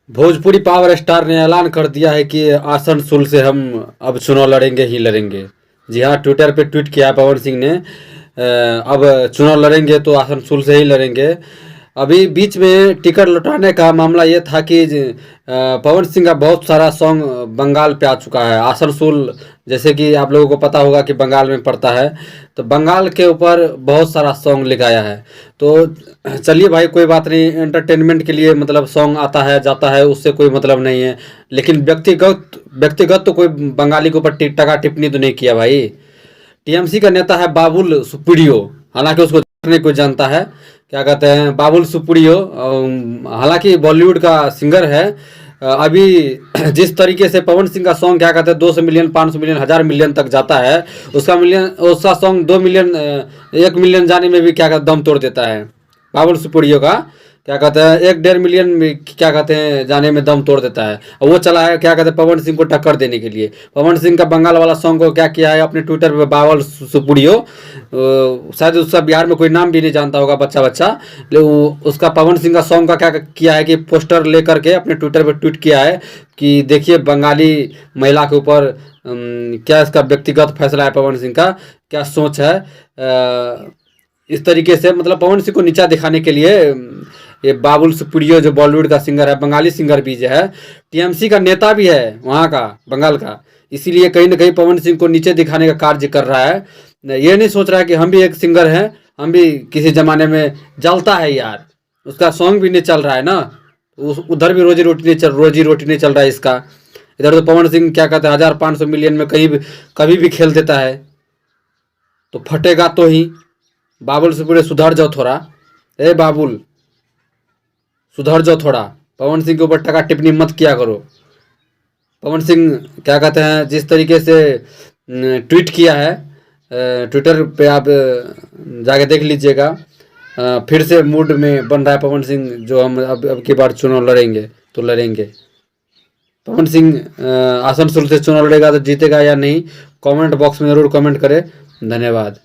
Bhojpuri power star ने ऐलान कर दिया है कि आसनसोल से हम अब चुनाव लड़ेंगे ही लड़ेंगे। जी हाँ, ट्विटर पे ट्वीट किया है पवन सिंह ने। अब चुनाव लड़ेंगे तो आसनसोल से ही लड़ेंगे। अभी बीच में टिकट लौटाने का मामला ये था कि पवन सिंह का बहुत सारा सॉन्ग बंगाल पे आ चुका है। आसनसोल जैसे कि आप लोगों को पता होगा कि बंगाल में पड़ता है, तो बंगाल के ऊपर बहुत सारा सॉन्ग लिखाया है। तो चलिए भाई, कोई बात नहीं, एंटरटेनमेंट के लिए मतलब सॉन्ग आता है जाता है, उससे कोई मतलब नहीं है। लेकिन व्यक्तिगत व्यक्तिगत तो कोई बंगाली के ऊपर टका टिप्पणी तो नहीं किया भाई। टीएमसी का नेता है बाबुल सुप्रियो, हालांकि उसको नहीं कोई जानता है। क्या कहते हैं बाबुल सुप्रियो, हालांकि बॉलीवुड का सिंगर है। अभी जिस तरीके से पवन सिंह का सॉन्ग क्या कहते हैं 200 मिलियन 500 मिलियन 1000 मिलियन तक जाता है, उसका सॉन्ग 2 मिलियन 1 मिलियन जाने में भी क्या कहते दम तोड़ देता है। बाबुल सुप्रियो का क्या कहते हैं 1-1.5 मिलियन में क्या कहते हैं जाने में दम तोड़ देता है। और वो चला है क्या कहते हैं पवन सिंह को टक्कर देने के लिए। पवन सिंह का बंगाल वाला सॉन्ग को क्या किया है अपने ट्विटर पे बाबुल सुप्रियो, शायद उसका बिहार में कोई नाम भी नहीं जानता होगा बच्चा बच्चा, लेकिन उसका पवन सिंह का सॉन्ग का क्या किया है कि पोस्टर लेकर के अपने ट्विटर पर ट्वीट किया है कि देखिए बंगाली महिला के ऊपर क्या इसका व्यक्तिगत फैसला है, पवन सिंह का क्या सोच है। इस तरीके से मतलब पवन सिंह को नीचा दिखाने के लिए ये बाबुल सुप्रियो जो बॉलीवुड का सिंगर है, बंगाली सिंगर भी जो है, टीएमसी का नेता भी है वहाँ का बंगाल का, इसीलिए कहीं ना कहीं पवन सिंह को नीचे दिखाने का कार्य कर रहा है। ये नहीं सोच रहा है कि हम भी एक सिंगर हैं, हम भी किसी जमाने में जलता है यार, उसका सॉन्ग भी नहीं चल रहा है ना, उधर भी रोजी रोटी नहीं चल रहा है इसका। इधर तो पवन सिंह क्या कहते हैं 1000-500 मिलियन में कहीं भी कभी भी खेल देता है, तो फटेगा तो ही। बाबुल सुप्रियो सुधर जाओ थोड़ा, ए बाबुल सुधर जाओ थोड़ा, पवन सिंह के ऊपर टका टिप्पणी मत किया करो। पवन सिंह क्या कहते हैं जिस तरीके से ट्वीट किया है ट्विटर पे, आप जाके देख लीजिएगा। फिर से मूड में बन रहा है पवन सिंह, जो हम अब की बार चुनाव लड़ेंगे तो लड़ेंगे। पवन सिंह आसनसोल से चुनाव लड़ेगा तो जीतेगा या नहीं, कमेंट बॉक्स में ज़रूर कमेंट करें। धन्यवाद।